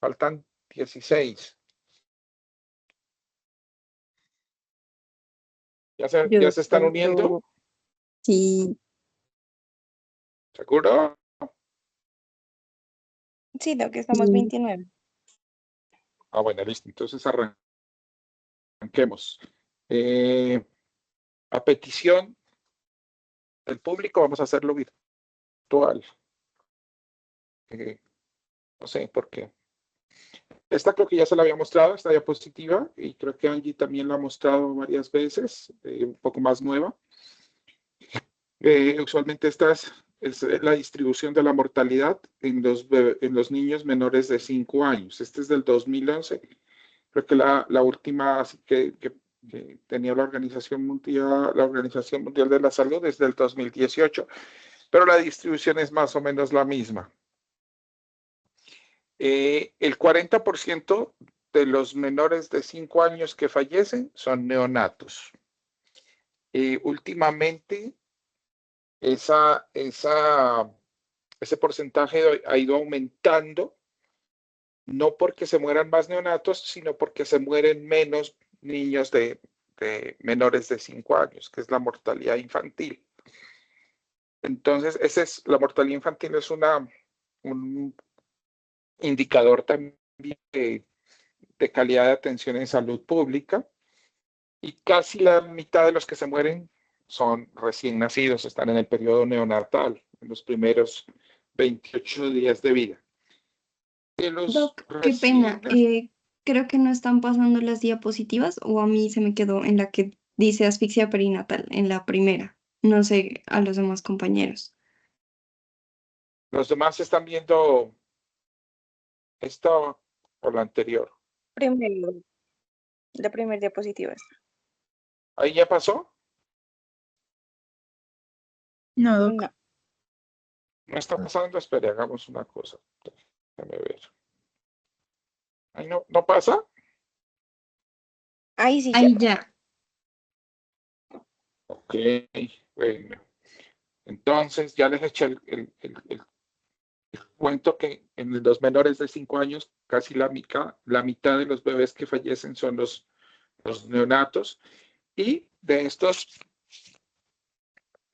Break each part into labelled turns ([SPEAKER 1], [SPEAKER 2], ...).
[SPEAKER 1] Faltan 16. ¿Ya se están uniendo?
[SPEAKER 2] Sí.
[SPEAKER 1] ¿Seguro?
[SPEAKER 3] Sí, lo que estamos 29.
[SPEAKER 1] Ah, bueno, listo. Entonces arranquemos. A petición del público vamos a hacerlo virtual. No sé por qué. Esta creo que ya se la había mostrado, esta diapositiva, y creo que Angie también la ha mostrado varias veces, un poco más nueva. Usualmente esta es la distribución de la mortalidad en los niños menores de 5 años. Este es del 2011. Creo que la última que tenía la Organización Mundial de la Salud es del 2018, pero la distribución es más o menos la misma. El 40% de los menores de 5 años que fallecen son neonatos. Últimamente, ese porcentaje ha ido aumentando, no porque se mueran más neonatos, sino porque se mueren menos niños de menores de 5 años, que es la mortalidad infantil. Entonces, la mortalidad infantil es un indicador también de calidad de atención en salud pública, y casi la mitad de los que se mueren son recién nacidos, están en el periodo neonatal, en los primeros 28 días de vida.
[SPEAKER 2] Doc, qué pena. Creo que no están pasando las diapositivas, o a mí se me quedó en la que dice asfixia perinatal, en la primera. No sé a los demás compañeros.
[SPEAKER 1] Los demás están viendo esta o la anterior.
[SPEAKER 3] La primera diapositiva.
[SPEAKER 1] ¿Ahí ya pasó?
[SPEAKER 2] No, Doc.
[SPEAKER 3] No.
[SPEAKER 1] No está pasando. Espere, hagamos una cosa. Déjame ver. ¿Ahí no pasa?
[SPEAKER 3] Ahí sí.
[SPEAKER 2] Ahí ya.
[SPEAKER 1] Ok, bueno. Entonces, ya les eché el cuento que en los menores de 5 años, casi la mitad de los bebés que fallecen son los neonatos, y de estos,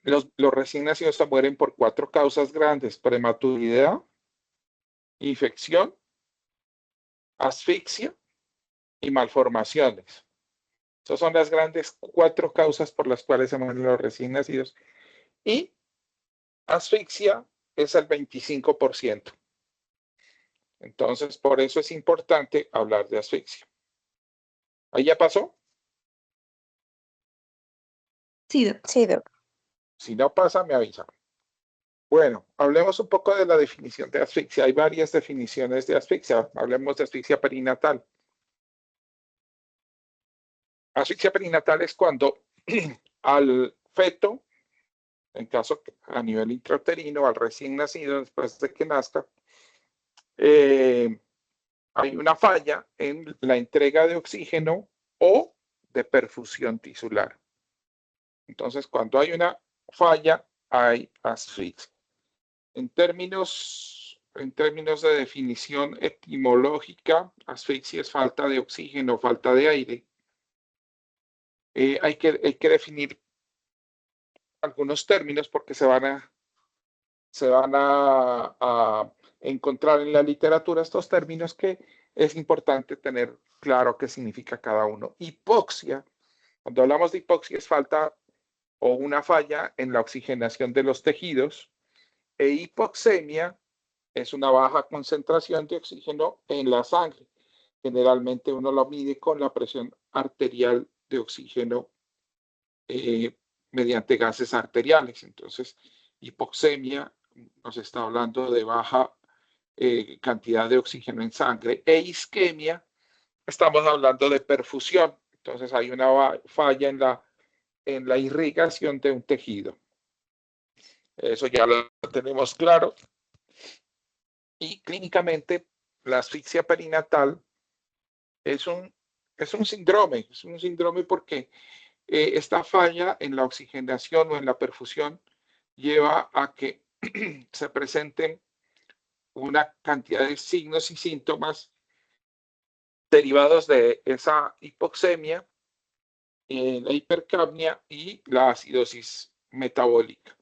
[SPEAKER 1] los recién nacidos se mueren por 4 causas grandes: prematuridad, infección, asfixia y malformaciones. Esas son las grandes 4 causas por las cuales se mueren los recién nacidos, y asfixia es el 25%. Entonces, por eso es importante hablar de asfixia. ¿Ahí ya pasó?
[SPEAKER 2] Sí, Doc.
[SPEAKER 3] Sí, Doc.
[SPEAKER 1] Si no pasa, me avisa. Bueno, hablemos un poco de la definición de asfixia. Hay varias definiciones de asfixia. Hablemos de asfixia perinatal. Asfixia perinatal es cuando al feto, en caso a nivel intrauterino, al recién nacido, después de que nazca, hay una falla en la entrega de oxígeno o de perfusión tisular. Entonces, cuando hay una falla, hay asfixia. En términos de definición etimológica, asfixia es falta de oxígeno, falta de aire. Hay que definir algunos términos porque se van a encontrar en la literatura estos términos que es importante tener claro qué significa cada uno. Hipoxia, cuando hablamos de hipoxia, es falta o una falla en la oxigenación de los tejidos, e hipoxemia es una baja concentración de oxígeno en la sangre. Generalmente uno lo mide con la presión arterial de oxígeno mediante gases arteriales. Entonces, hipoxemia nos está hablando de baja cantidad de oxígeno en sangre, e isquemia estamos hablando de perfusión. Entonces hay una falla en la irrigación de un tejido. Eso ya lo tenemos claro. Y clínicamente, la asfixia perinatal es un síndrome porque esta falla en la oxigenación o en la perfusión lleva a que se presenten una cantidad de signos y síntomas derivados de esa hipoxemia, la hipercapnia y la acidosis metabólica.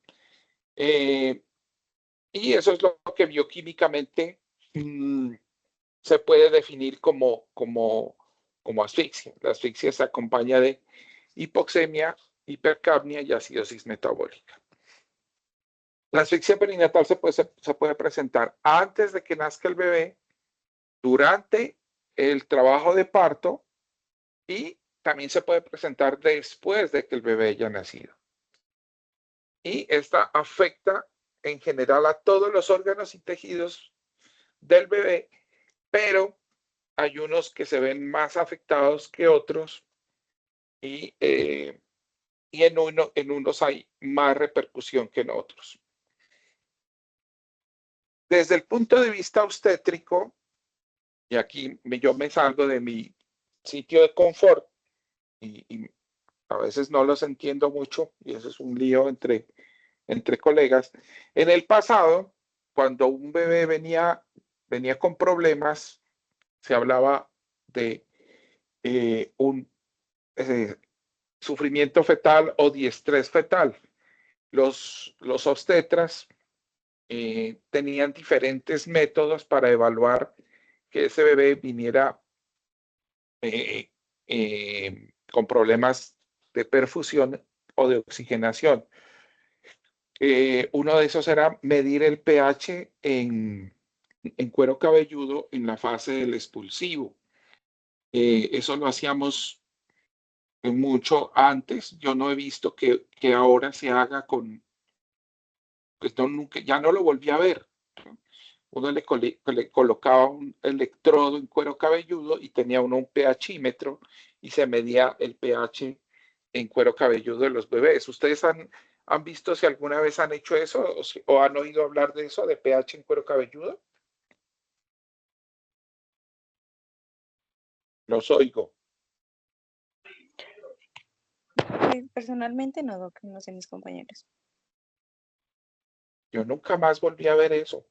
[SPEAKER 1] Y eso es lo que bioquímicamente se puede definir como asfixia. La asfixia se acompaña de hipoxemia, hipercapnia y acidosis metabólica. La asfixia perinatal se puede presentar antes de que nazca el bebé, durante el trabajo de parto y también se puede presentar después de que el bebé haya nacido. Y esta afecta en general a todos los órganos y tejidos del bebé, pero hay unos que se ven más afectados que otros y en unos hay más repercusión que en otros. Desde el punto de vista obstétrico, y aquí yo me salgo de mi sitio de confort y a veces no los entiendo mucho y eso es un lío entre colegas. En el pasado, cuando un bebé venía con problemas, se hablaba de un sufrimiento fetal o diestrés fetal. Los obstetras tenían diferentes métodos para evaluar que ese bebé viniera con problemas de perfusión o de oxigenación. Uno de esos era medir el pH en cuero cabelludo en la fase del expulsivo. Eso lo hacíamos mucho antes. Yo no he visto que ahora se haga con, pues nunca, ya no lo volví a ver. Uno le colocaba un electrodo en cuero cabelludo y tenía uno un pHímetro y se medía el pH en cuero cabelludo de los bebés. ¿Ustedes han visto si alguna vez han hecho eso o han oído hablar de eso, de pH en cuero cabelludo? Los oigo.
[SPEAKER 3] Personalmente no, Doc, no sé mis compañeros.
[SPEAKER 1] Yo nunca más volví a ver eso.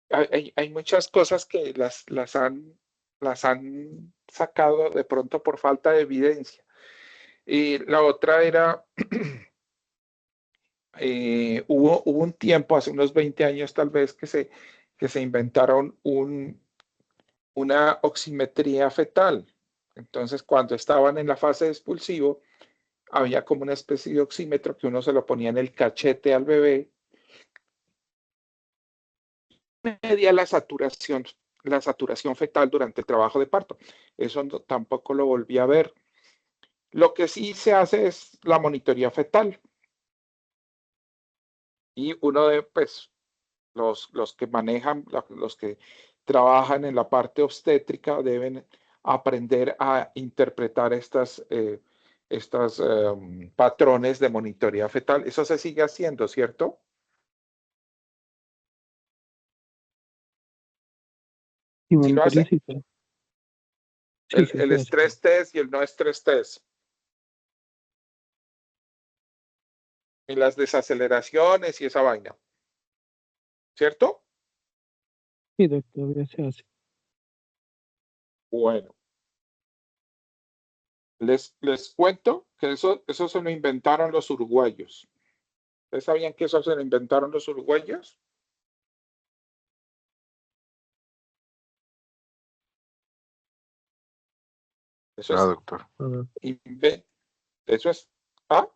[SPEAKER 1] Hay muchas cosas que las han sacado de pronto por falta de evidencia. Y la otra era, hubo un tiempo, hace unos 20 años tal vez, que se inventaron una oximetría fetal. Entonces, cuando estaban en la fase de expulsivo, había como una especie de oxímetro que uno se lo ponía en el cachete al bebé, medía la saturación fetal durante el trabajo de parto. Eso tampoco lo volví a ver. Lo que sí se hace es la monitoría fetal. Y uno de, pues, los que manejan, los que trabajan en la parte obstétrica deben aprender a interpretar estos patrones de monitoría fetal. Eso se sigue haciendo, ¿cierto?
[SPEAKER 4] ¿Sí lo hace? Sí,
[SPEAKER 1] el estrés test y el no estrés test. Y las desaceleraciones y esa vaina. ¿Cierto?
[SPEAKER 4] Sí, todavía se hace.
[SPEAKER 1] Bueno. Les cuento que eso se lo inventaron los uruguayos. ¿Ustedes sabían que eso se lo inventaron los uruguayos? Eso es,
[SPEAKER 5] doctor.
[SPEAKER 1] Eso es. ¿Ah?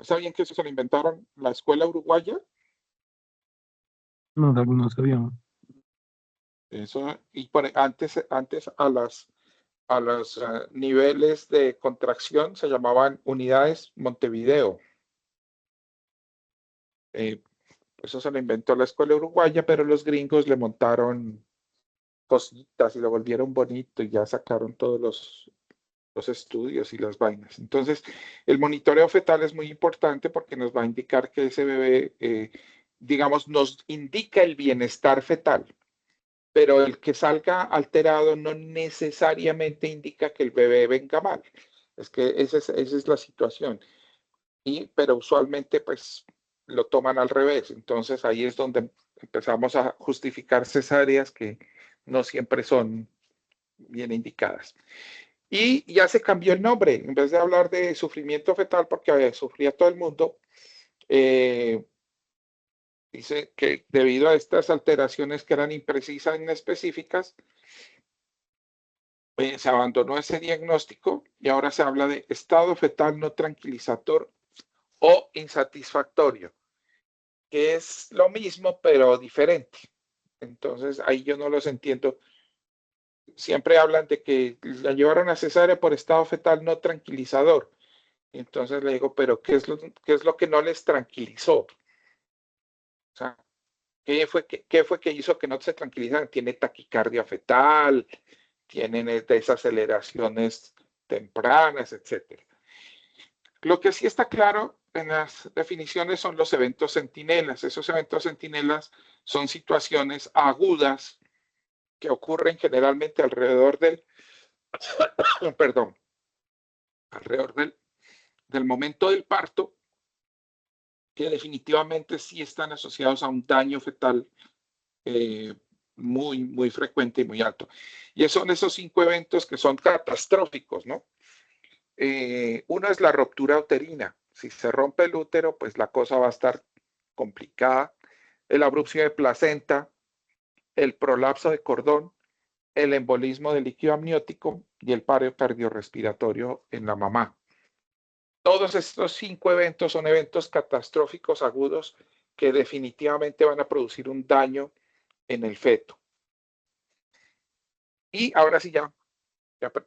[SPEAKER 1] ¿Sabían que eso se lo inventaron la escuela uruguaya?
[SPEAKER 4] No, no sabíamos.
[SPEAKER 1] Eso, y antes a los niveles de contracción se llamaban unidades Montevideo. Eso se lo inventó la escuela uruguaya, pero los gringos le montaron cositas y lo volvieron bonito y ya sacaron todos los estudios y las vainas. Entonces, el monitoreo fetal es muy importante porque nos va a indicar que ese bebé, digamos, nos indica el bienestar fetal, pero el que salga alterado no necesariamente indica que el bebé venga mal. Es que esa es la situación. Pero usualmente, pues, lo toman al revés. Entonces ahí es donde empezamos a justificar cesáreas que no siempre son bien indicadas. Y ya se cambió el nombre, en vez de hablar de sufrimiento fetal, porque sufría todo el mundo, dice que debido a estas alteraciones que eran imprecisas e inespecíficas, se abandonó ese diagnóstico y ahora se habla de estado fetal no tranquilizador o insatisfactorio, que es lo mismo pero diferente. Entonces ahí yo no los entiendo. Siempre hablan de que la llevaron a cesárea por estado fetal no tranquilizador. Entonces le digo, pero qué es lo que no les tranquilizó? O sea, ¿qué fue que hizo que no se tranquilizaran? Tiene taquicardia fetal, tienen desaceleraciones tempranas, etcétera. Lo que sí está claro en las definiciones son los eventos centinelas. Esos eventos centinelas son situaciones agudas que ocurren generalmente alrededor del, perdón, alrededor del momento del parto, que definitivamente sí están asociados a un daño fetal muy, muy frecuente y muy alto. Y son esos 5 eventos que son catastróficos, ¿no? Uno es la ruptura uterina. Si se rompe el útero, pues la cosa va a estar complicada. La abrupción de placenta, el prolapso de cordón, el embolismo del líquido amniótico y el paro cardiorrespiratorio en la mamá. Todos estos 5 eventos son eventos catastróficos agudos que definitivamente van a producir un daño en el feto. Y ahora sí ya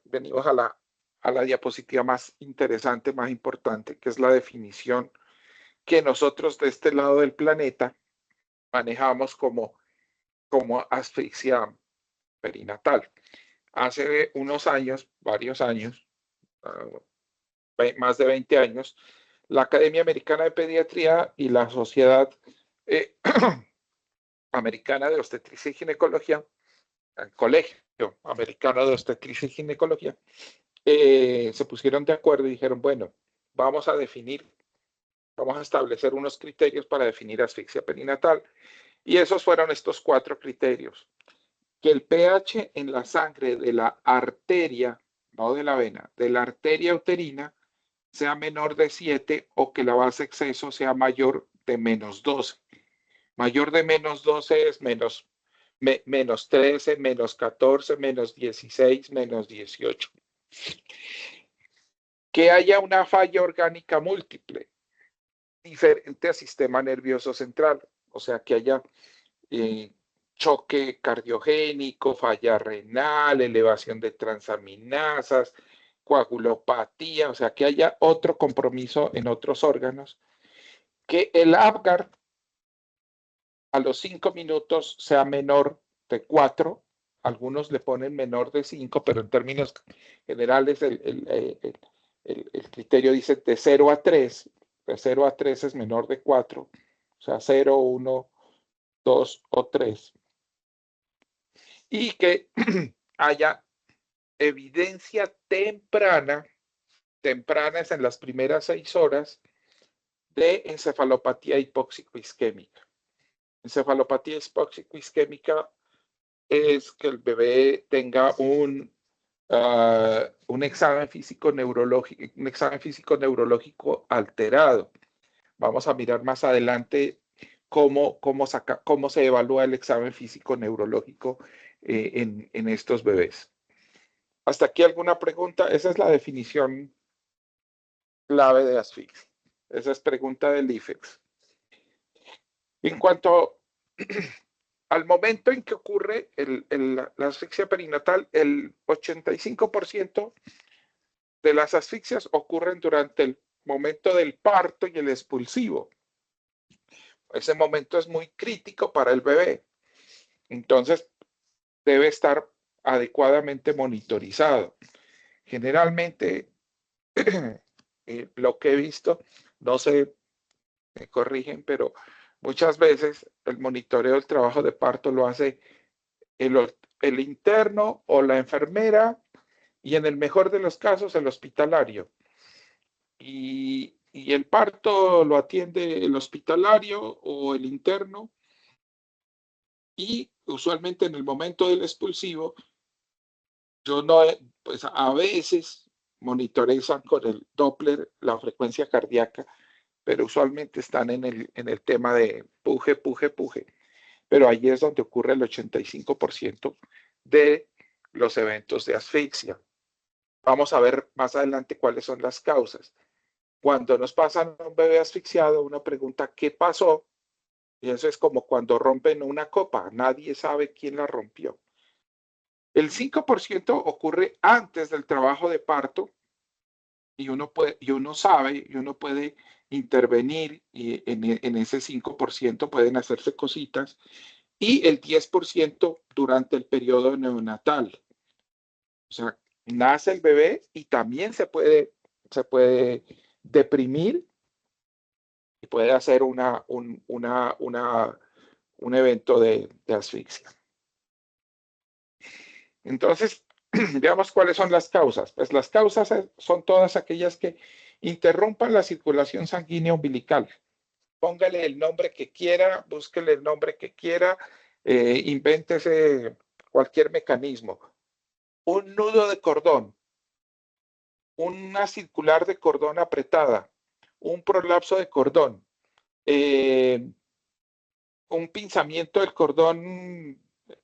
[SPEAKER 1] venimos a la diapositiva más interesante, más importante, que es la definición que nosotros de este lado del planeta manejamos como asfixia perinatal. Hace unos años, varios años, más de 20 años, la Academia Americana de Pediatría y la Sociedad Americana de Obstetricia y Ginecología, el Colegio Americano de Obstetricia y Ginecología, se pusieron de acuerdo y dijeron, bueno, vamos a establecer unos criterios para definir asfixia perinatal. Y esos fueron estos 4 criterios. Que el pH en la sangre de la arteria, no de la vena, de la arteria uterina, sea menor de 7 o que la base exceso sea mayor de menos 12. Mayor de menos 12 es menos 13, menos 14, menos 16, menos 18. Que haya una falla orgánica múltiple, diferente al sistema nervioso central, o sea, que haya choque cardiogénico, falla renal, elevación de transaminasas, coagulopatía, o sea, que haya otro compromiso en otros órganos, que el Apgar a los 5 minutos sea menor de 4, algunos le ponen menor de 5, pero en términos generales el criterio dice de 0 a 3, de 0 a 3 es menor de 4, o sea, 0, 1, 2 o 3. Y que haya evidencia temprana es en las primeras 6 horas, de encefalopatía hipóxico-isquémica. Encefalopatía hipóxico-isquémica es que el bebé tenga un examen físico neurológico alterado. Vamos a mirar más adelante cómo se evalúa el examen físico neurológico en estos bebés. ¿Hasta aquí alguna pregunta? Esa es la definición clave de asfixia. Esa es pregunta del IFEX. En cuanto al momento en que ocurre la asfixia perinatal, el 85% de las asfixias ocurren durante el momento del parto y el expulsivo. Ese momento es muy crítico para el bebé. Entonces, debe estar adecuadamente monitorizado. Generalmente, lo que he visto, no sé, me corrigen, pero muchas veces el monitoreo del trabajo de parto lo hace el interno o la enfermera y en el mejor de los casos el hospitalario. Y y el parto lo atiende el hospitalario o el interno, y usualmente en el momento del expulsivo, yo no, pues a veces monitorizan con el Doppler la frecuencia cardíaca, pero usualmente están en el tema de puje, puje, puje. Pero allí es donde ocurre el 85% de los eventos de asfixia. Vamos a ver más adelante cuáles son las causas. Cuando nos pasan a un bebé asfixiado, uno pregunta qué pasó, y eso es como cuando rompen una copa, nadie sabe quién la rompió. El 5% ocurre antes del trabajo de parto, y uno sabe, y uno puede intervenir, y en ese 5% pueden hacerse cositas, y el 10% durante el periodo neonatal. O sea, nace el bebé y también se puede deprimir y puede hacer un evento de asfixia. Entonces, veamos cuáles son las causas. Pues las causas son todas aquellas que interrumpan la circulación sanguínea umbilical. Póngale el nombre que quiera, búsquele el nombre que quiera, invéntese cualquier mecanismo. Un nudo de cordón, una circular de cordón apretada, un prolapso de cordón, un pinzamiento del cordón,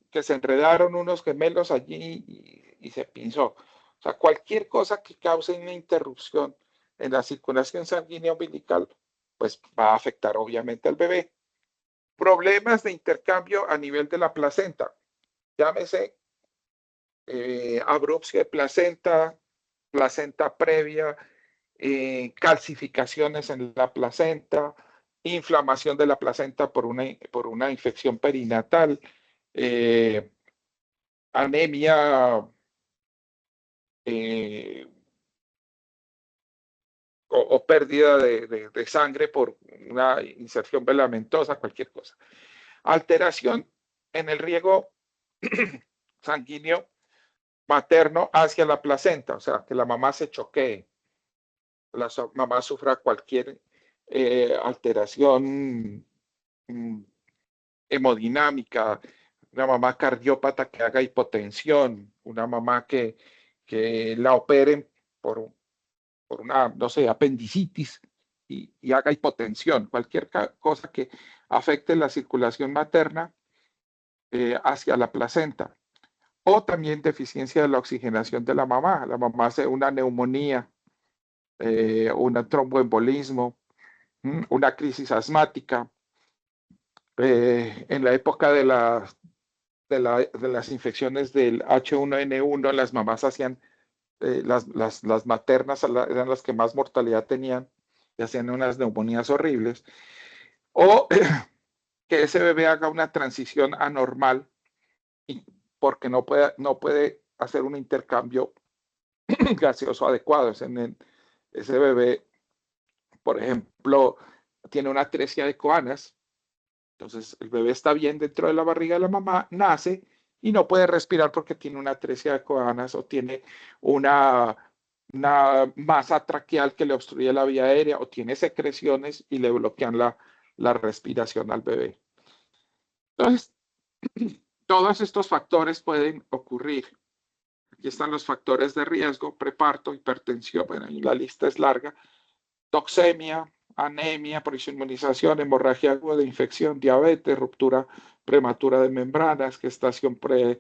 [SPEAKER 1] que se enredaron unos gemelos allí y se pinzó. O sea, cualquier cosa que cause una interrupción en la circulación sanguínea umbilical, pues va a afectar obviamente al bebé. Problemas de intercambio a nivel de la placenta, llámese abrupción de placenta, placenta previa, calcificaciones en la placenta, inflamación de la placenta por una infección perinatal, anemia, o pérdida de sangre por una inserción velamentosa, cualquier cosa. Alteración en el riego sanguíneo materno hacia la placenta, o sea, que la mamá se choquee, la mamá sufra cualquier alteración hemodinámica, una mamá cardiópata que haga hipotensión, una mamá que la operen por una, no sé, apendicitis y haga hipotensión, cualquier cosa que afecte la circulación materna hacia la placenta. O también deficiencia de la oxigenación de la mamá. La mamá hace una neumonía, un tromboembolismo, una crisis asmática. En la época de las infecciones del H1N1, las mamás hacían, las maternas eran las que más mortalidad tenían y hacían unas neumonías horribles. O que ese bebé haga una transición anormal porque no puede hacer un intercambio gaseoso adecuado. Ese bebé, por ejemplo, tiene una atresia de Coanas. Entonces, el bebé está bien dentro de la barriga de la mamá, nace y no puede respirar porque tiene una atresia de Coanas o tiene una masa traqueal que le obstruye la vía aérea o tiene secreciones y le bloquean la respiración al bebé. Entonces, todos estos factores pueden ocurrir. Aquí están los factores de riesgo: preparto, hipertensión, bueno, la lista es larga, toxemia, anemia por inmunización, hemorragia aguda de infección, diabetes, ruptura prematura de membranas, gestación pre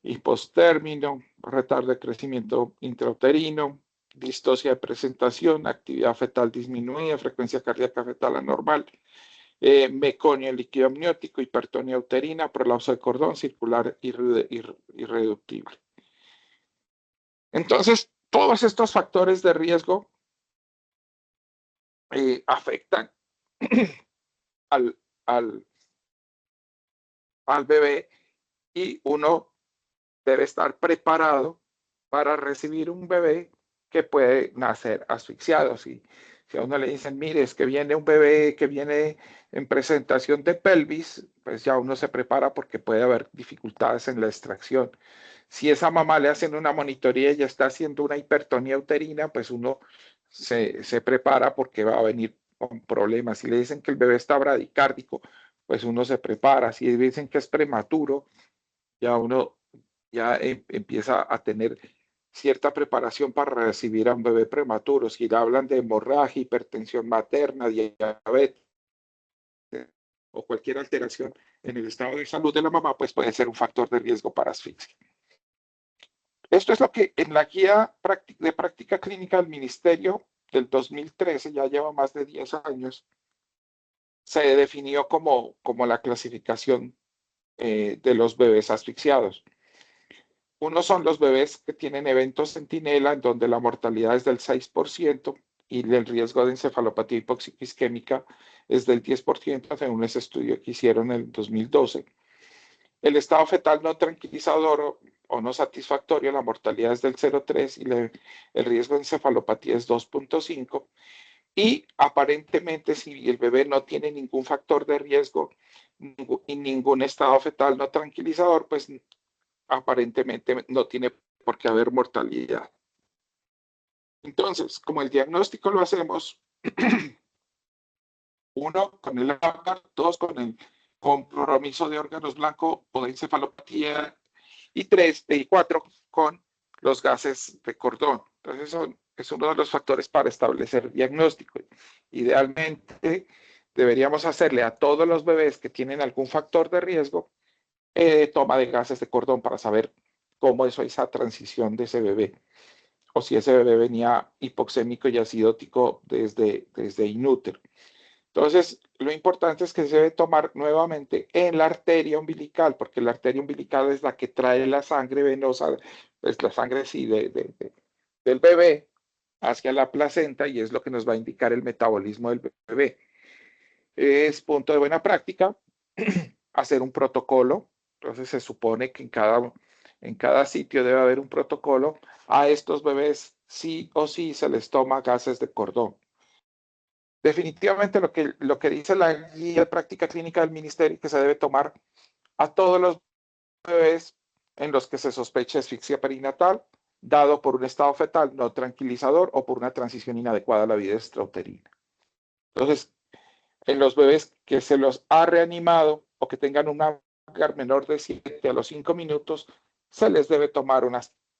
[SPEAKER 1] y posttérmino, retardo de crecimiento intrauterino, distosia de presentación, actividad fetal disminuida, frecuencia cardíaca fetal anormal, meconio líquido amniótico, hipertonía uterina, prolapso de cordón circular irreductible. Entonces, todos estos factores de riesgo afectan al bebé, y uno debe estar preparado para recibir un bebé que puede nacer asfixiado. Si a uno le dicen, mire, es que viene un bebé que viene en presentación de pelvis, pues ya uno se prepara porque puede haber dificultades en la extracción. Si esa mamá le hacen una monitoría y ya está haciendo una hipertonía uterina, pues uno se prepara porque va a venir con problemas. Si le dicen que el bebé está bradicárdico, pues uno se prepara. Si dicen que es prematuro, ya uno empieza a tener cierta preparación para recibir a un bebé prematuro. Si le hablan de hemorragia, hipertensión materna, diabetes o cualquier alteración en el estado de salud de la mamá, pues puede ser un factor de riesgo para asfixia. Esto es lo que en la guía de práctica clínica del Ministerio del 2013, ya lleva más de 10 años, se definió como la clasificación de los bebés asfixiados. Uno son los bebés que tienen eventos centinela, en donde la mortalidad es del 6% y el riesgo de encefalopatía hipóxica isquémica es del 10%, según ese estudio que hicieron en el 2012. El estado fetal no tranquilizador o no satisfactorio, la mortalidad es del 0,3 y el riesgo de encefalopatía es 2,5. Y aparentemente, si el bebé no tiene ningún factor de riesgo y ningún estado fetal no tranquilizador, pues aparentemente no tiene por qué haber mortalidad. Entonces, como el diagnóstico lo hacemos, 1 con el APGAR, 2 con el compromiso de órganos blancos o de encefalopatía y 3 y 4 con los gases de cordón. Entonces, es uno de los factores para establecer diagnóstico. Idealmente, deberíamos hacerle a todos los bebés que tienen algún factor de riesgo toma de gases de cordón para saber cómo es esa transición de ese bebé, o si ese bebé venía hipoxémico y acidótico desde inútero. Entonces, lo importante es que se debe tomar nuevamente en la arteria umbilical, porque la arteria umbilical es la que trae la sangre venosa, pues la sangre sí, del bebé hacia la placenta, y es lo que nos va a indicar el metabolismo del bebé. Es punto de buena práctica hacer un protocolo. Entonces se supone que en cada sitio debe haber un protocolo. A estos bebés sí o sí se les toma gases de cordón. Definitivamente lo que dice la guía de práctica clínica del ministerio, que se debe tomar a todos los bebés en los que se sospeche asfixia perinatal, dado por un estado fetal no tranquilizador o por una transición inadecuada a la vida extrauterina. Entonces, en los bebés que se los ha reanimado o que tengan una APGAR menor de 7 a los 5 minutos, se les debe tomar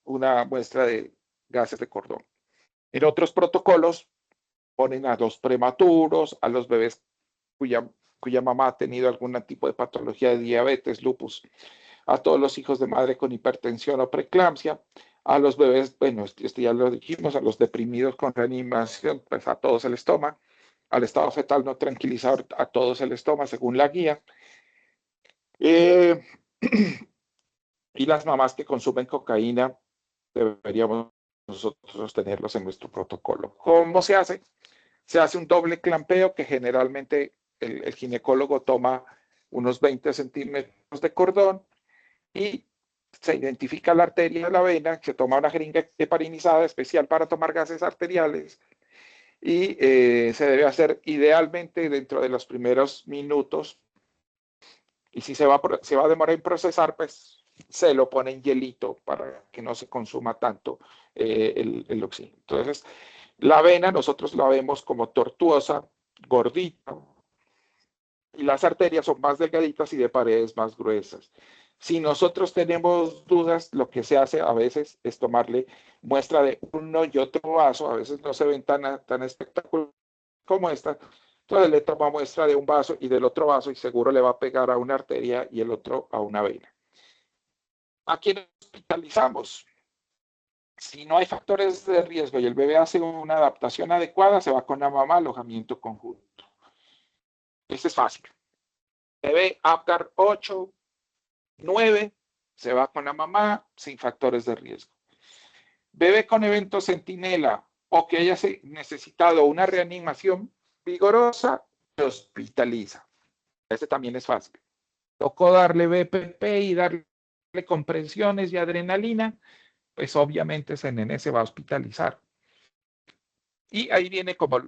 [SPEAKER 1] una muestra de gases de cordón. En otros protocolos ponen a los prematuros, a los bebés cuya mamá ha tenido algún tipo de patología de diabetes, lupus, a todos los hijos de madre con hipertensión o preeclampsia, a los bebés, bueno, esto ya lo dijimos, a los deprimidos con reanimación, pues a todos se les toma, al estado fetal no tranquilizador, a todos se les toma según la guía. Y las mamás que consumen cocaína, deberíamos nosotros tenerlos en nuestro protocolo. ¿Cómo se hace? Se hace un doble clampeo que generalmente el ginecólogo toma unos 20 centímetros de cordón y se identifica la arteria de la vena, se toma una jeringa heparinizada especial para tomar gases arteriales y se debe hacer idealmente dentro de los primeros minutos, y si se va a demorar en procesar, pues se lo pone en hielito para que no se consuma tanto el oxígeno. Entonces, la avena nosotros la vemos como tortuosa, gordita, y las arterias son más delgaditas y de paredes más gruesas. Si nosotros tenemos dudas, lo que se hace a veces es tomarle muestra de uno y otro vaso, a veces no se ven tan espectaculares como esta, entonces le toma muestra de un vaso y del otro vaso y seguro le va a pegar a una arteria y el otro a una vena. ¿A quién hospitalizamos? Si no hay factores de riesgo y el bebé hace una adaptación adecuada, se va con la mamá, alojamiento conjunto. Este es fácil. Bebé APGAR 8, 9, se va con la mamá sin factores de riesgo. Bebé con evento centinela o que haya necesitado una reanimación vigorosa, se hospitaliza. Este también es fácil. Tocó darle BPP y darle compresiones y adrenalina, pues obviamente ese nene se va a hospitalizar. Y ahí viene como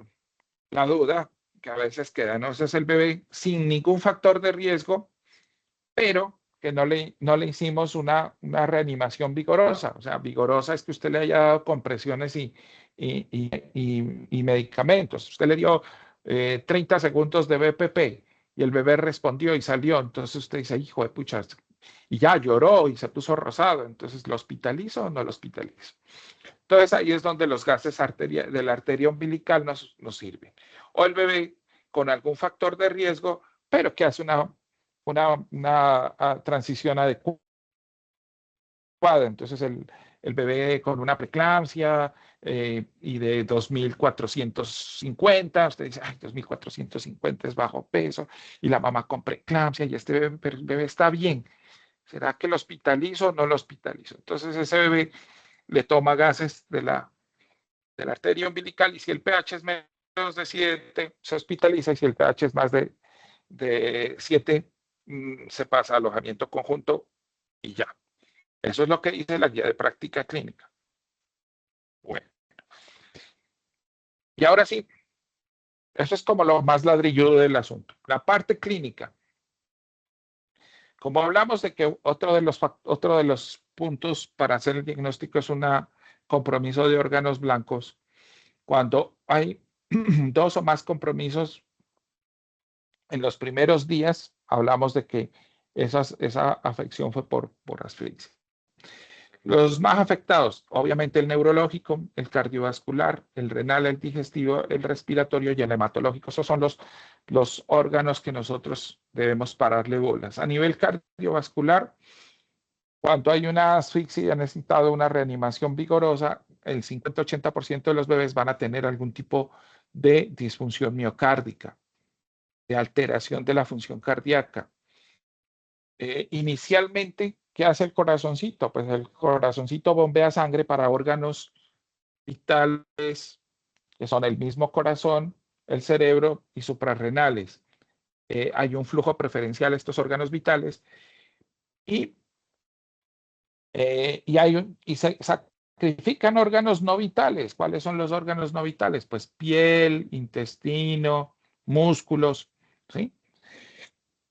[SPEAKER 1] la duda que a veces queda, ¿no? Ese es el bebé sin ningún factor de riesgo, pero que no le hicimos una reanimación vigorosa. O sea, vigorosa es que usted le haya dado compresiones y medicamentos. Usted le dio 30 segundos de BPP y el bebé respondió y salió. Entonces usted dice, hijo de pucha, y ya lloró y se puso rosado. Entonces, ¿lo hospitalizo o no lo hospitalizo? Entonces ahí es donde los gases de la arteria umbilical nos sirven. O el bebé con algún factor de riesgo, pero que hace una transición adecuada. Entonces el bebé con una preeclampsia y de 2.450, usted dice, ay, 2.450 es bajo peso, y la mamá con preeclampsia y este bebé, pero el bebé está bien. ¿Será que lo hospitalizo o no lo hospitalizo? Entonces ese bebé le toma gases de la arteria umbilical y si el pH es menos de 7, se hospitaliza, y si el pH es más de 7, se pasa a alojamiento conjunto y ya. Eso es lo que dice la guía de práctica clínica. Bueno. Y ahora sí, eso es como lo más ladrilludo del asunto. La parte clínica. Como hablamos de que otro de los puntos para hacer el diagnóstico es un compromiso de órganos blancos, cuando hay 2 o más compromisos en los primeros días, hablamos de que esa afección fue por asfixia. Los más afectados, obviamente el neurológico, el cardiovascular, el renal, el digestivo, el respiratorio y el hematológico. Esos son los órganos que nosotros debemos pararle bolas. A nivel cardiovascular, cuando hay una asfixia y ha necesitado una reanimación vigorosa, el 50-80% de los bebés van a tener algún tipo de disfunción miocárdica, de alteración de la función cardíaca. Inicialmente, ¿qué hace el corazoncito? Pues el corazoncito bombea sangre para órganos vitales, que son el mismo corazón, el cerebro y suprarrenales. Hay un flujo preferencial a estos órganos vitales y se sacrifican órganos no vitales. ¿Cuáles son los órganos no vitales? Pues piel, intestino, músculos, ¿sí?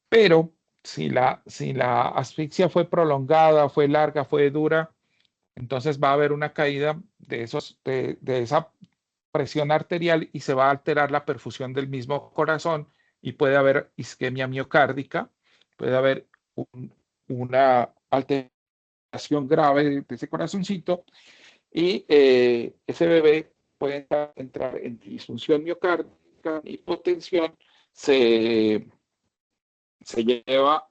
[SPEAKER 1] Pero si la asfixia fue prolongada, fue larga, fue dura, entonces va a haber una caída de esa presión arterial y se va a alterar la perfusión del mismo corazón y puede haber isquemia miocárdica, puede haber una alteración grave de ese corazoncito y ese bebé puede entrar en disfunción miocárdica, hipotensión, se lleva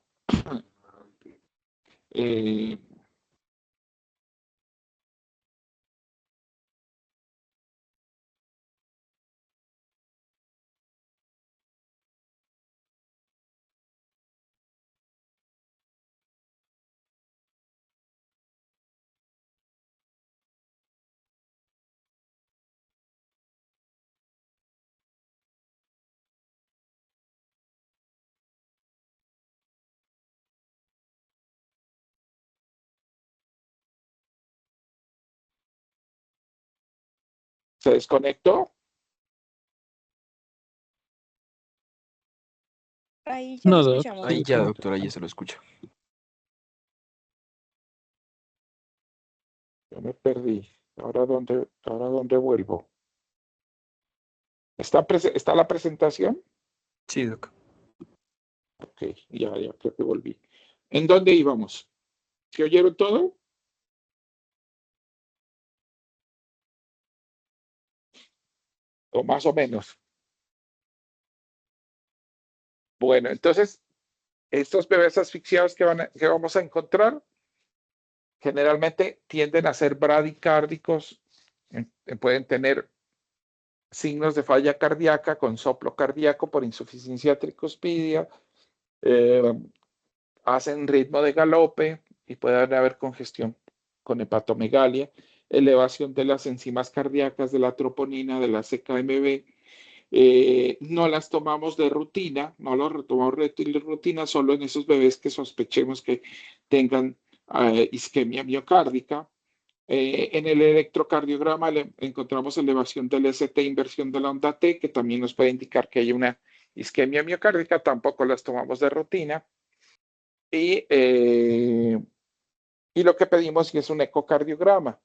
[SPEAKER 1] se desconectó.
[SPEAKER 3] Ahí ya lo escuchamos.
[SPEAKER 5] Ahí ya, doctora, ya se lo escucha.
[SPEAKER 1] Yo me perdí. ¿Ahora dónde vuelvo? ¿Está la presentación?
[SPEAKER 5] Sí, doc.
[SPEAKER 1] Ok, ya creo que volví. ¿En dónde íbamos? ¿Se oyeron todo? O más o menos. Bueno, entonces, estos bebés asfixiados que vamos a encontrar generalmente tienden a ser bradicárdicos, pueden tener signos de falla cardíaca con soplo cardíaco por insuficiencia tricuspidia, hacen ritmo de galope y puede haber congestión con hepatomegalia, elevación de las enzimas cardíacas, de la troponina, de la CKMB. No las tomamos de rutina, no las tomamos de rutina solo en esos bebés que sospechemos que tengan isquemia miocárdica. En el electrocardiograma encontramos elevación del ST, inversión de la onda T, que también nos puede indicar que hay una isquemia miocárdica, tampoco las tomamos de rutina. Y lo que pedimos es un ecocardiograma.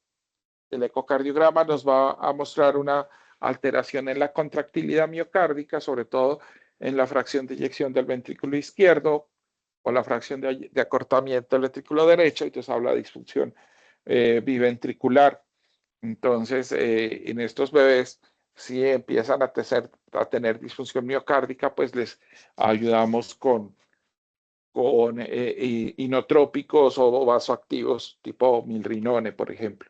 [SPEAKER 1] El ecocardiograma nos va a mostrar una alteración en la contractilidad miocárdica, sobre todo en la fracción de eyección del ventrículo izquierdo o la fracción de acortamiento del ventrículo derecho. Entonces habla de disfunción biventricular. Entonces, en estos bebés, si empiezan a tener disfunción miocárdica, pues les ayudamos con inotrópicos o vasoactivos tipo milrinone, por ejemplo.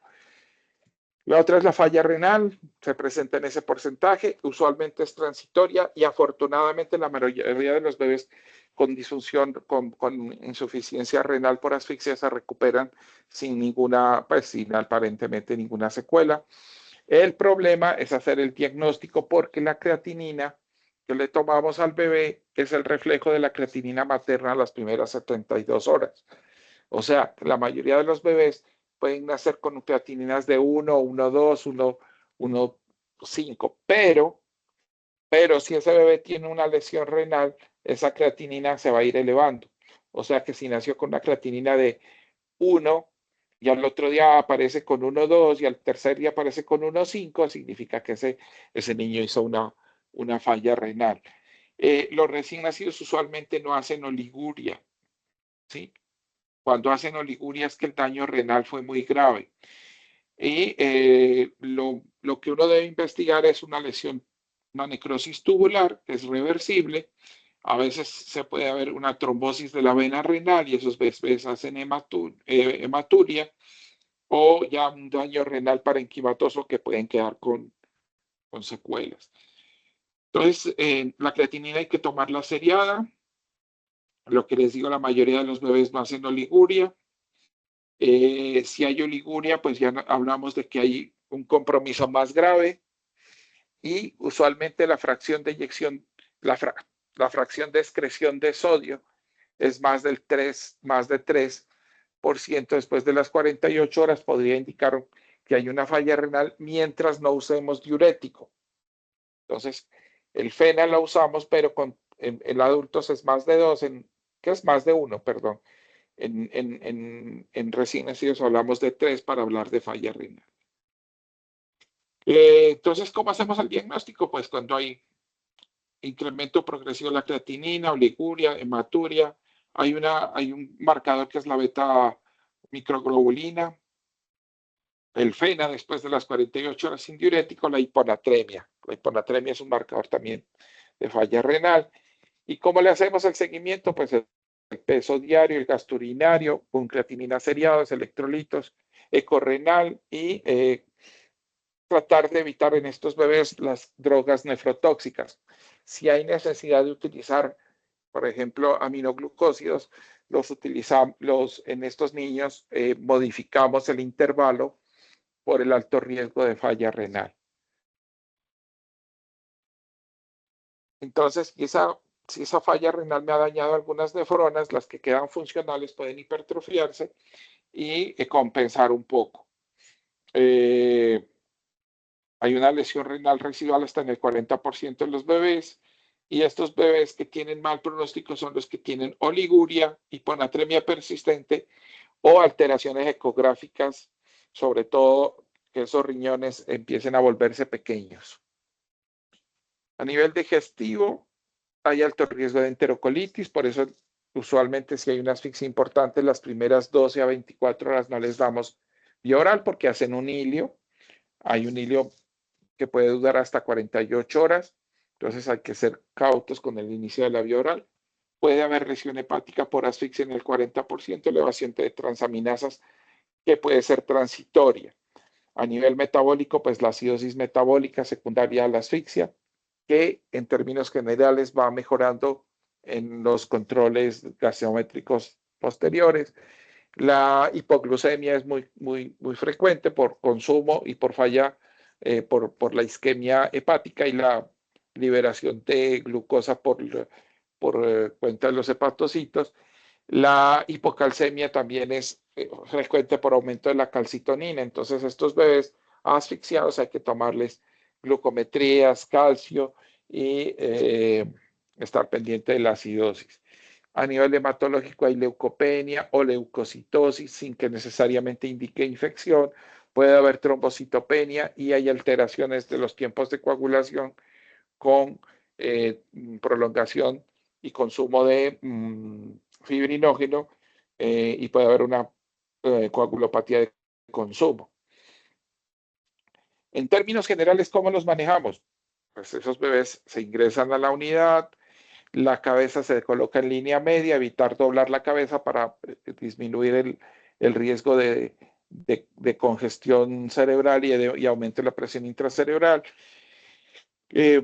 [SPEAKER 1] La otra es la falla renal, se presenta en ese porcentaje, usualmente es transitoria y afortunadamente la mayoría de los bebés con disfunción, con insuficiencia renal por asfixia se recuperan sin ninguna, pues sin aparentemente ninguna secuela. El problema es hacer el diagnóstico porque la creatinina que le tomamos al bebé es el reflejo de la creatinina materna las primeras 72 horas. O sea, la mayoría de los bebés pueden nacer con creatininas de 1, 1,2, 1,5, pero si ese bebé tiene una lesión renal, esa creatinina se va a ir elevando. O sea que si nació con una creatinina de 1 y al otro día aparece con 1,2 y al tercer día aparece con 1,5, significa que ese niño hizo una falla renal. Los recién nacidos usualmente no hacen oliguria, ¿sí? Cuando hacen oliguria es que el daño renal fue muy grave. Y lo que uno debe investigar es una lesión, una necrosis tubular, que es reversible. A veces se puede haber una trombosis de la vena renal y esos bebés hacen hematuria o ya un daño renal parenquimatoso que pueden quedar con secuelas. Entonces, la creatinina hay que tomarla seriada. Lo que les digo, la mayoría de los bebés no hacen oliguria. Si hay oliguria, pues ya hablamos de que hay un compromiso más grave y usualmente la fracción de eyección, la fracción de excreción de sodio es más de 3% después de las 48 horas, podría indicar que hay una falla renal mientras no usemos diurético. Entonces, el fena lo usamos, pero en adultos es más de 2, que es más de 1, perdón. En recién nacidos hablamos de 3 para hablar de falla renal. Entonces, ¿cómo hacemos el diagnóstico? Pues cuando hay incremento progresivo de la creatinina, oliguria, hematuria, hay un marcador que es la beta microglobulina, el FENA después de las 48 horas sin diurético, la hiponatremia. La hiponatremia es un marcador también de falla renal. ¿Y cómo le hacemos el seguimiento? Pues el peso diario, el gasto urinario, con creatinina seriados, electrolitos, ecorrenal y tratar de evitar en estos bebés las drogas nefrotóxicas. Si hay necesidad de utilizar, por ejemplo, aminoglucósidos, los utilizamos en estos niños, modificamos el intervalo por el alto riesgo de falla renal. Entonces, si esa falla renal me ha dañado algunas nefronas, las que quedan funcionales pueden hipertrofiarse y compensar un poco. Hay una lesión renal residual hasta en el 40% de los bebés, y estos bebés que tienen mal pronóstico son los que tienen oliguria, hiponatremia persistente o alteraciones ecográficas, sobre todo que esos riñones empiecen a volverse pequeños. A nivel digestivo, hay alto riesgo de enterocolitis, por eso usualmente si hay una asfixia importante, las primeras 12 a 24 horas no les damos vía oral porque hacen un hilio. Hay un hilio que puede durar hasta 48 horas, entonces hay que ser cautos con el inicio de la vía oral. Puede haber lesión hepática por asfixia en el 40%, elevación de transaminasas que puede ser transitoria. A nivel metabólico, pues la acidosis metabólica secundaria a la asfixia, que en términos generales va mejorando en los controles gaseométricos posteriores. La hipoglucemia es muy frecuente por consumo y por falla, por la isquemia hepática y la liberación de glucosa por cuenta de los hepatocitos. La hipocalcemia también es frecuente por aumento de la calcitonina. Entonces, estos bebés asfixiados hay que tomarles glucometrías, calcio y estar pendiente de la acidosis. A nivel hematológico hay leucopenia o leucocitosis sin que necesariamente indique infección. Puede haber trombocitopenia y hay alteraciones de los tiempos de coagulación con prolongación y consumo de fibrinógeno y puede haber una coagulopatía de consumo. En términos generales, ¿cómo los manejamos? Pues esos bebés se ingresan a la unidad, la cabeza se coloca en línea media, evitar doblar la cabeza para disminuir el riesgo de congestión cerebral y aumento de la presión intracerebral.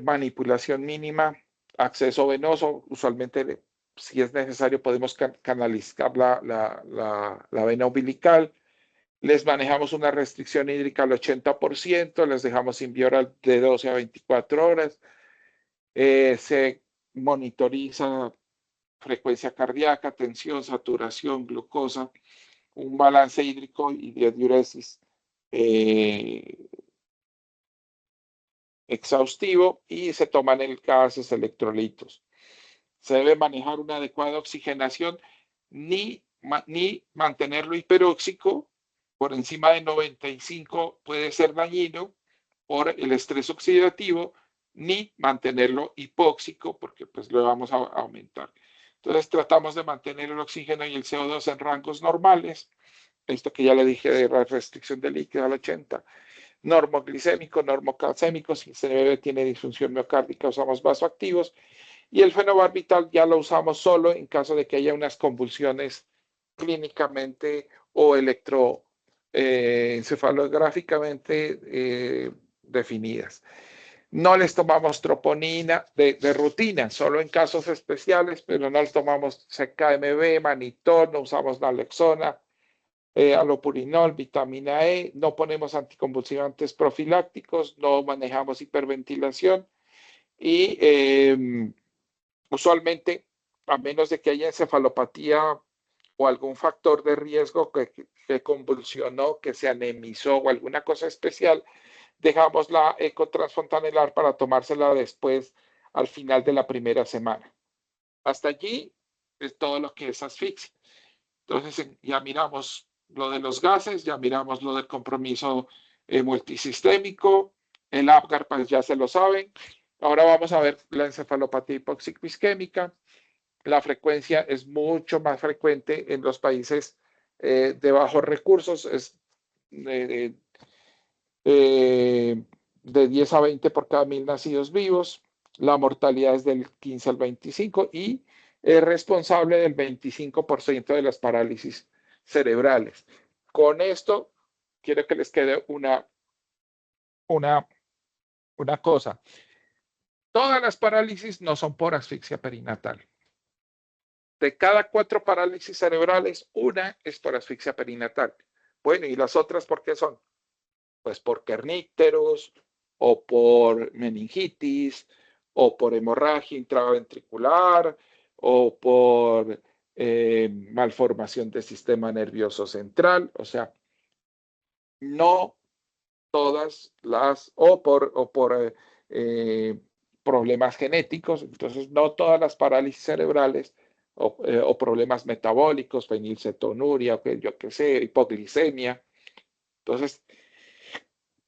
[SPEAKER 1] Manipulación mínima, acceso venoso, usualmente si es necesario podemos canalizar la vena umbilical. Les manejamos una restricción hídrica al 80%, les dejamos sin bioral de 12 a 24 horas. Se monitoriza frecuencia cardíaca, tensión, saturación, glucosa, un balance hídrico y de diuresis exhaustivo y se toman gases, electrolitos. Se debe manejar una adecuada oxigenación ni mantenerlo hiperóxico por encima de 95 puede ser dañino por el estrés oxidativo, ni mantenerlo hipóxico porque pues lo vamos a aumentar. Entonces tratamos de mantener el oxígeno y el CO2 en rangos normales. Esto que ya le dije de la restricción de líquido al 80. Normoglicémico, normocalcémico, si ese bebé tiene disfunción miocárdica usamos vasoactivos. Y el fenobarbital ya lo usamos solo en caso de que haya unas convulsiones clínicamente o encefalográficamente definidas. No les tomamos troponina de rutina, solo en casos especiales, pero no les tomamos CKMB, manitol, no usamos naloxona, alopurinol, vitamina E, no ponemos anticonvulsivantes profilácticos, no manejamos hiperventilación y usualmente, a menos de que haya encefalopatía o algún factor de riesgo que convulsionó, que se anemizó o alguna cosa especial, dejamos la eco transfontanelar para tomársela después al final de la primera semana. Hasta allí es todo lo que es asfixia. Entonces ya miramos lo de los gases, ya miramos lo del compromiso multisistémico, el APGAR pues ya se lo saben. Ahora vamos a ver la encefalopatía hipóxico isquémica. La frecuencia es mucho más frecuente en los países de bajos recursos, es de 10 a 20 por cada 1000 nacidos vivos. La mortalidad es del 15 al 25 y es responsable del 25% de las parálisis cerebrales. Con esto, quiero que les quede una cosa. Todas las parálisis no son por asfixia perinatal. De cada 4 parálisis cerebrales, una es por asfixia perinatal. Bueno, ¿y las otras por qué son? Pues por kernípteros, o por meningitis, o por hemorragia intraventricular, o por malformación del sistema nervioso central. O sea, no todas las, o por problemas genéticos. Entonces, no todas las parálisis cerebrales o problemas metabólicos, fenilcetonuria, yo qué sé, hipoglicemia. Entonces,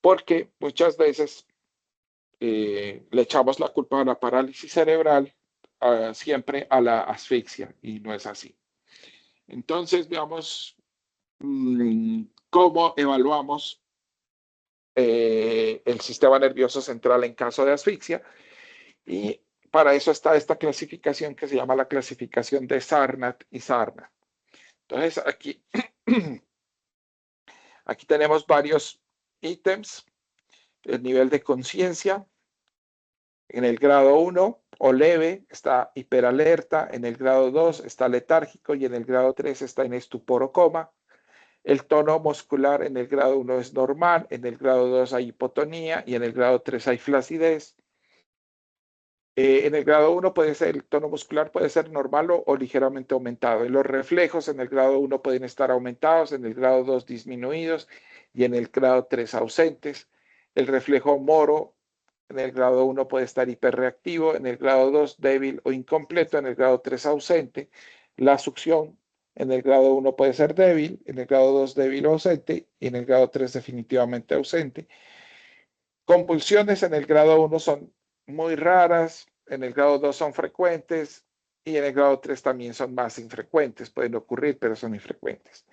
[SPEAKER 1] porque muchas veces le echamos la culpa a la parálisis cerebral siempre a la asfixia y no es así. Entonces, veamos cómo evaluamos el sistema nervioso central en caso de asfixia. Y para eso está esta clasificación que se llama la clasificación de Sarnat y Sarnat. Entonces, aquí tenemos varios ítems. El nivel de conciencia. En el grado 1 o leve está hiperalerta, en el grado 2 está letárgico y en el grado 3 está en estupor o coma. El tono muscular en el grado 1 es normal, en el grado 2 hay hipotonía y en el grado 3 hay flacidez. En el grado 1 puede ser, el tono muscular puede ser normal o ligeramente aumentado. Y los reflejos en el grado 1 pueden estar aumentados, en el grado 2 disminuidos y en el grado 3 ausentes. El reflejo moro en el grado 1 puede estar hiperreactivo, en el grado 2 débil o incompleto, en el grado 3 ausente. La succión en el grado 1 puede ser débil, en el grado 2 débil o ausente y en el grado 3 definitivamente ausente. Convulsiones en el grado 1 son muy raras, en el grado 2 son frecuentes y en el grado 3 también son más infrecuentes. Pueden ocurrir, pero son infrecuentes.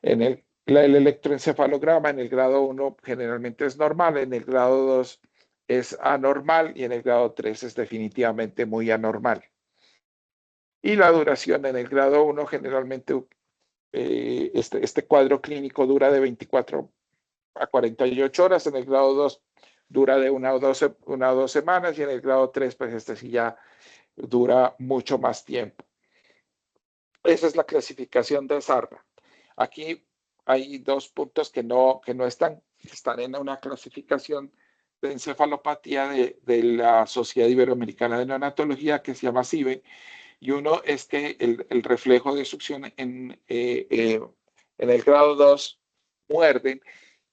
[SPEAKER 1] En el electroencefalograma en el grado 1 generalmente es normal, en el grado 2 es anormal y en el grado 3 es definitivamente muy anormal. Y la duración en el grado 1 generalmente este cuadro clínico dura de 24 a 48 horas, en el grado 2 dura de una o dos semanas y en el grado 3 pues este sí ya dura mucho más tiempo. Esa es la clasificación de Sarna. Aquí hay dos puntos que no están en una clasificación de encefalopatía de la Sociedad Iberoamericana de Neonatología que se llama CIBE, y uno es que el reflejo de succión en el grado 2 muerden,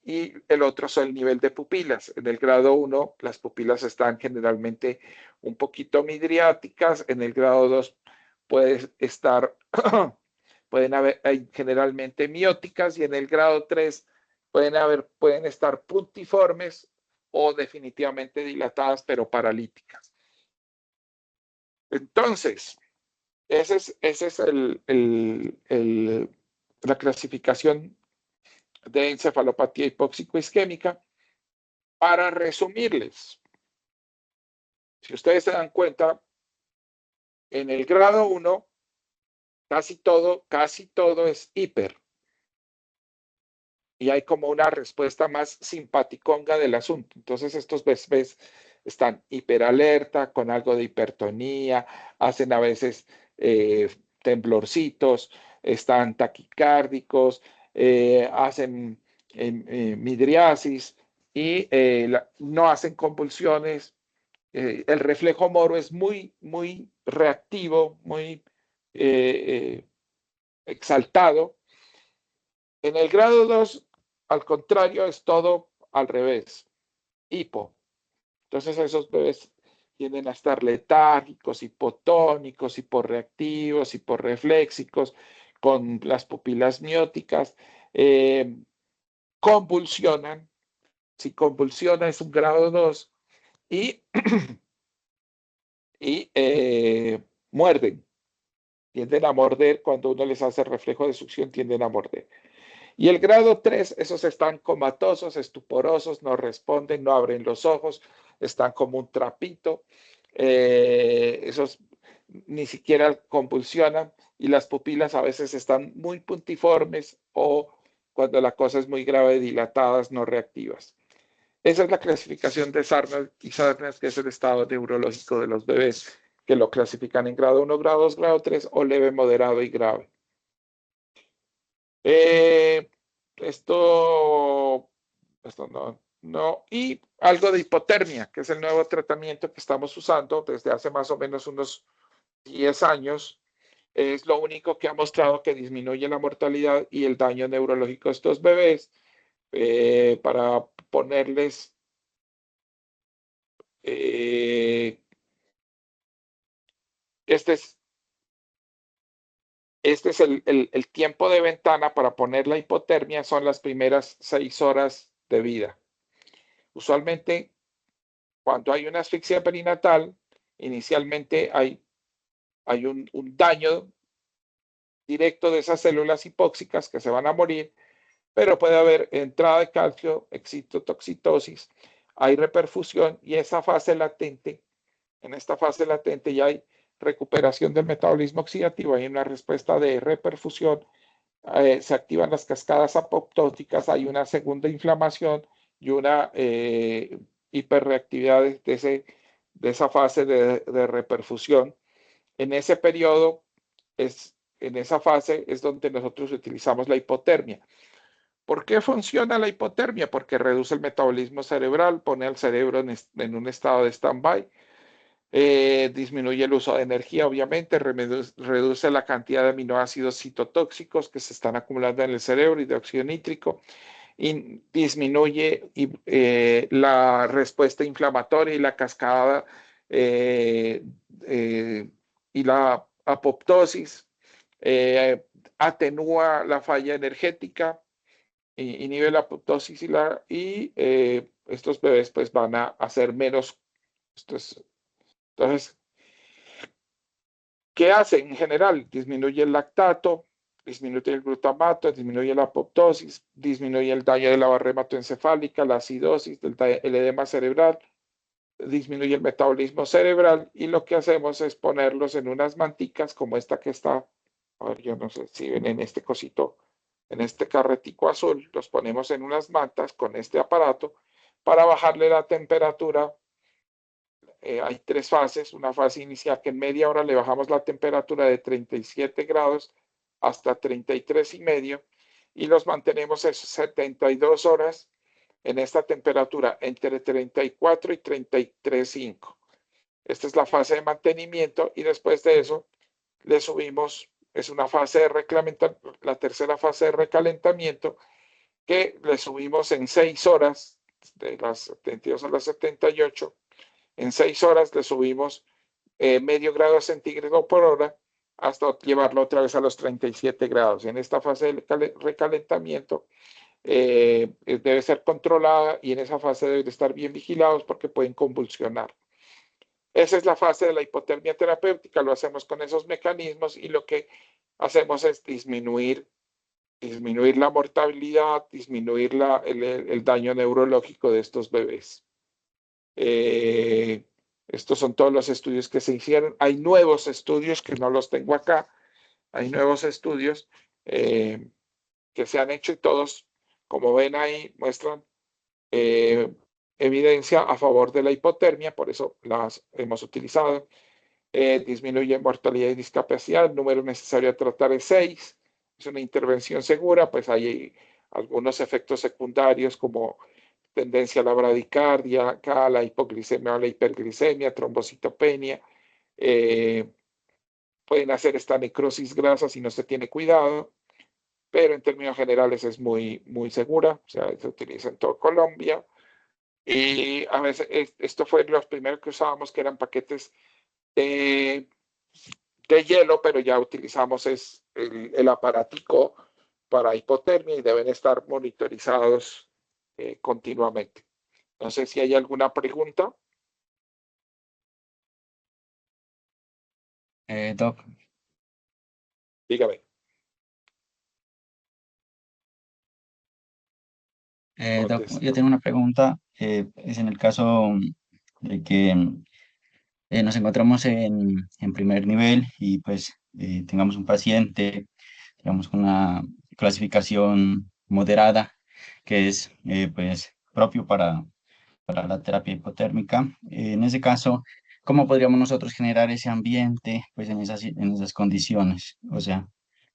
[SPEAKER 1] y el otro es el nivel de pupilas. En el grado 1 las pupilas están generalmente un poquito midriáticas, en el grado 2 puede estar pueden haber generalmente mióticas y en el grado 3 pueden estar puntiformes o definitivamente dilatadas pero paralíticas. Entonces, esa es la clasificación de encefalopatía hipóxico-isquémica. Para resumirles, si ustedes se dan cuenta, en el grado 1 casi todo es hiper. Y hay como una respuesta más simpaticonga del asunto. Entonces estos bebés están hiperalerta, con algo de hipertonía, hacen a veces temblorcitos, están taquicárdicos, hacen midriasis y no hacen convulsiones. El reflejo moro es muy reactivo, muy exaltado. En el grado 2, al contrario, es todo al revés, hipo. Entonces esos bebés tienden a estar letárgicos, hipotónicos, hiporreactivos, hiporrefléxicos, con las pupilas mióticas, convulsionan. Si convulsiona es un grado 2 y muerden. Tienden a morder cuando uno les hace reflejo de succión, tienden a morder. Y el grado 3, esos están comatosos, estuporosos, no responden, no abren los ojos, están como un trapito, esos ni siquiera convulsionan y las pupilas a veces están muy puntiformes o cuando la cosa es muy grave, dilatadas, no reactivas. Esa es la clasificación de Sarnas y Sarnas, que es el estado neurológico de los bebés, que lo clasifican en grado 1, grado 2, grado 3 o leve, moderado y grave. Esto no. Y algo de hipotermia, que es el nuevo tratamiento que estamos usando desde hace más o menos unos 10 años. Es lo único que ha mostrado que disminuye la mortalidad y el daño neurológico de estos bebés. Para ponerles este es el tiempo de ventana para poner la hipotermia, son las primeras 6 horas de vida. Usualmente, cuando hay una asfixia perinatal, inicialmente hay un daño directo de esas células hipóxicas que se van a morir, pero puede haber entrada de calcio, excitotoxitosis, hay reperfusión y esa fase latente, en esta fase latente ya hay recuperación del metabolismo oxidativo, hay una respuesta de reperfusión, se activan las cascadas apoptóticas, hay una segunda inflamación y una hiperreactividad de esa fase de reperfusión. En ese periodo, en esa fase es donde nosotros utilizamos la hipotermia. ¿Por qué funciona la hipotermia? Porque reduce el metabolismo cerebral, pone al cerebro en un estado de stand-by, disminuye el uso de energía, obviamente, reduce la cantidad de aminoácidos citotóxicos que se están acumulando en el cerebro y de óxido nítrico, disminuye la respuesta inflamatoria y la cascada y la apoptosis, atenúa la falla energética, inhibe la apoptosis y estos bebés pues van a hacer menos. Entonces, ¿qué hace en general? Disminuye el lactato, disminuye el glutamato, disminuye la apoptosis, disminuye el daño de la barrera hematoencefálica, la acidosis, el edema cerebral, disminuye el metabolismo cerebral, y lo que hacemos es ponerlos en unas manticas como esta que está, a ver, yo no sé si ven en este cosito, en este carretico azul, los ponemos en unas mantas con este aparato para bajarle la temperatura. Hay 3 fases. Una fase inicial que en media hora le bajamos la temperatura de 37 grados hasta 33,5 y los mantenemos 72 horas en esta temperatura entre 34 y 33,5. Esta es la fase de mantenimiento, y después de eso le subimos, es una fase de recalentamiento, la tercera fase de recalentamiento, que le subimos en 6 horas, de las 72 a las 78. En 6 horas le subimos medio grado centígrado por hora hasta llevarlo otra vez a los 37 grados. En esta fase de recalentamiento debe ser controlada, y en esa fase deben estar bien vigilados porque pueden convulsionar. Esa es la fase de la hipotermia terapéutica. Lo hacemos con esos mecanismos, y lo que hacemos es disminuir la mortalidad, disminuir el daño neurológico de estos bebés. Estos son todos los estudios que se hicieron. Hay nuevos estudios que no los tengo acá. Hay nuevos estudios que se han hecho, y todos, como ven ahí, muestran evidencia a favor de la hipotermia. Por eso las hemos utilizado. Disminuye mortalidad y discapacidad. El número necesario a tratar es 6. Es una intervención segura. Pues hay algunos efectos secundarios como tendencia a la bradicardia, a la hipoglicemia o la hiperglicemia, trombocitopenia. Pueden hacer esta necrosis grasa si no se tiene cuidado, pero en términos generales es muy, muy segura. O sea, se utiliza en toda Colombia. Y a veces esto fue los primeros que usábamos, que eran paquetes de hielo, pero ya utilizamos el aparatico para hipotermia, y deben estar monitorizados continuamente. No sé si hay alguna pregunta.
[SPEAKER 5] Doc,
[SPEAKER 1] Dígame.
[SPEAKER 5] Doc, yo tengo una pregunta. Es en el caso de que nos encontramos en primer nivel y pues tengamos un paciente, digamos, con una clasificación moderada, que es pues propio para la terapia hipotérmica. En ese caso, ¿cómo podríamos nosotros generar ese ambiente pues en esas condiciones? O sea,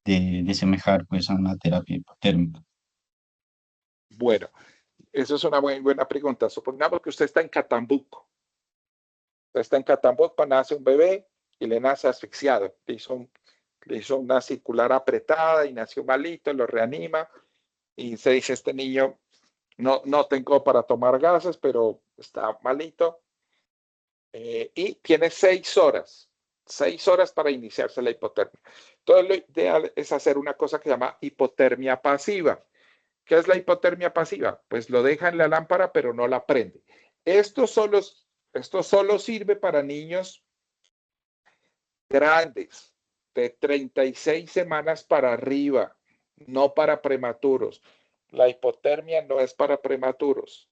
[SPEAKER 5] de semejar pues a una terapia hipotérmica.
[SPEAKER 1] Bueno, eso es una muy buena pregunta. Supongamos que usted está en Catambuco. Usted está en Catambuco, nace un bebé y le nace asfixiado. Le hizo una circular apretada y nació malito, lo reanima y se dice: este niño no tengo para tomar gases, pero está malito. Y tiene 6 horas. 6 horas para iniciarse la hipotermia. Entonces, lo ideal es hacer una cosa que se llama hipotermia pasiva. ¿Qué es la hipotermia pasiva? Pues lo deja en la lámpara, pero no la prende. Esto solo sirve para niños grandes, de 36 semanas para arriba, no para prematuros. La hipotermia no es para prematuros,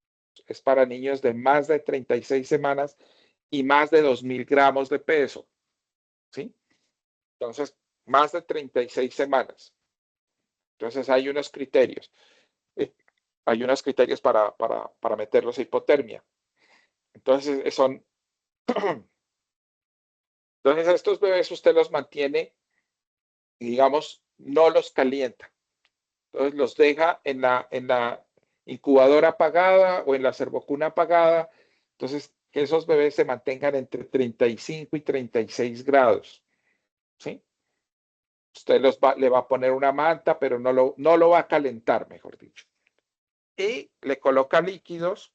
[SPEAKER 1] es para niños de más de 36 semanas y más de 2,000 gramos de peso. ¿Sí? Entonces, más de 36 semanas. Entonces, hay unos criterios. Hay unos criterios para meterlos a hipotermia. Entonces, entonces, estos bebés usted los mantiene, digamos, no los calienta. Entonces, los deja en la incubadora apagada o en la servocuna apagada. Entonces, que esos bebés se mantengan entre 35 y 36 grados. ¿Sí? Usted le va a poner una manta, pero no lo va a calentar, mejor dicho. y le coloca líquidos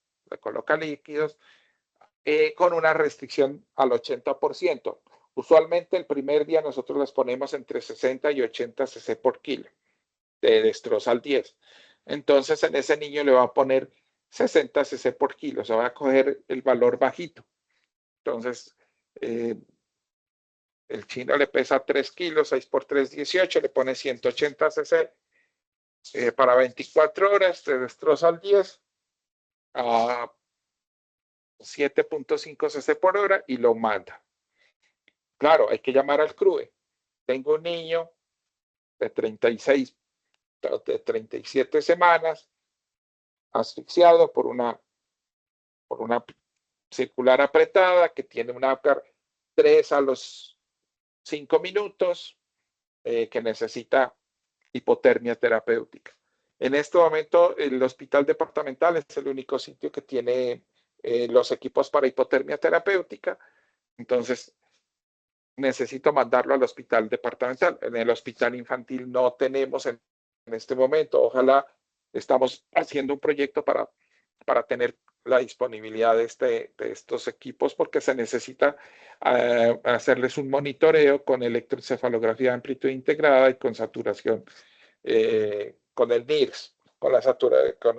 [SPEAKER 1] con una restricción al 80%. Usualmente el primer día nosotros les ponemos entre 60 y 80 cc por kilo de destrozal 10. Entonces en ese niño le va a poner 60 cc por kilo, se va a coger el valor bajito. Entonces el chino le pesa 3 kilos, 6 por 3, 18, le pone 180 cc para 24 horas, de destrozal 10 a 7.5 cc por hora y lo manda. Claro, hay que llamar al CRUE. Tengo un niño de 36, de 37 semanas, asfixiado por una circular apretada que tiene una APGAR 3 a los 5 minutos, que necesita hipotermia terapéutica. En este momento, el hospital departamental es el único sitio que tiene los equipos para hipotermia terapéutica. Entonces, necesito mandarlo al hospital departamental. En el hospital infantil no tenemos en este momento. Ojalá estamos haciendo un proyecto para tener la disponibilidad de estos equipos porque se necesita hacerles un monitoreo con electroencefalografía de amplitud integrada y con saturación, con el NIRS, con la saturación, con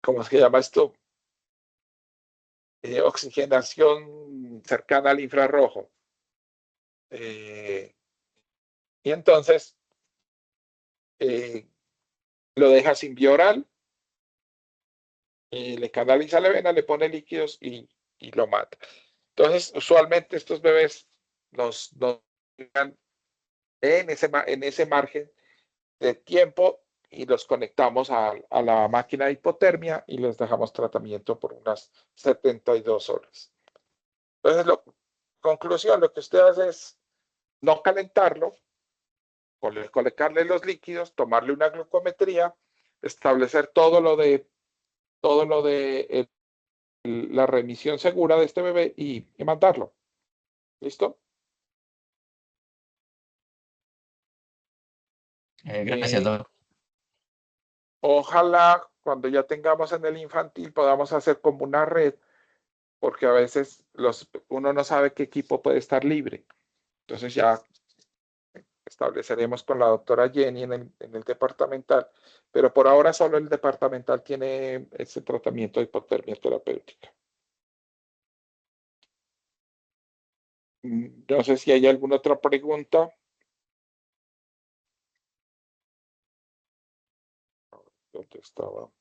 [SPEAKER 1] ¿cómo se llama esto? Oxigenación cercana al infrarrojo. Y entonces lo deja sin vía oral, le canaliza la vena, le pone líquidos y lo mata. Entonces, usualmente estos bebés nos llegan en ese margen de tiempo y los conectamos a la máquina de hipotermia y les dejamos tratamiento por unas 72 horas. Entonces, conclusión, lo que usted hace es no calentarlo, colocarle los líquidos, tomarle una glucometría, establecer todo lo de la remisión segura de este bebé y mandarlo. ¿Listo?
[SPEAKER 5] Gracias, doctor.
[SPEAKER 1] Ojalá cuando ya tengamos en el infantil podamos hacer como una red, porque a veces uno no sabe qué equipo puede estar libre. Entonces ya estableceremos con la doctora Jenny en el departamental, pero por ahora solo el departamental tiene ese tratamiento de hipotermia terapéutica. No sé si hay alguna otra pregunta. ¿Dónde estaba?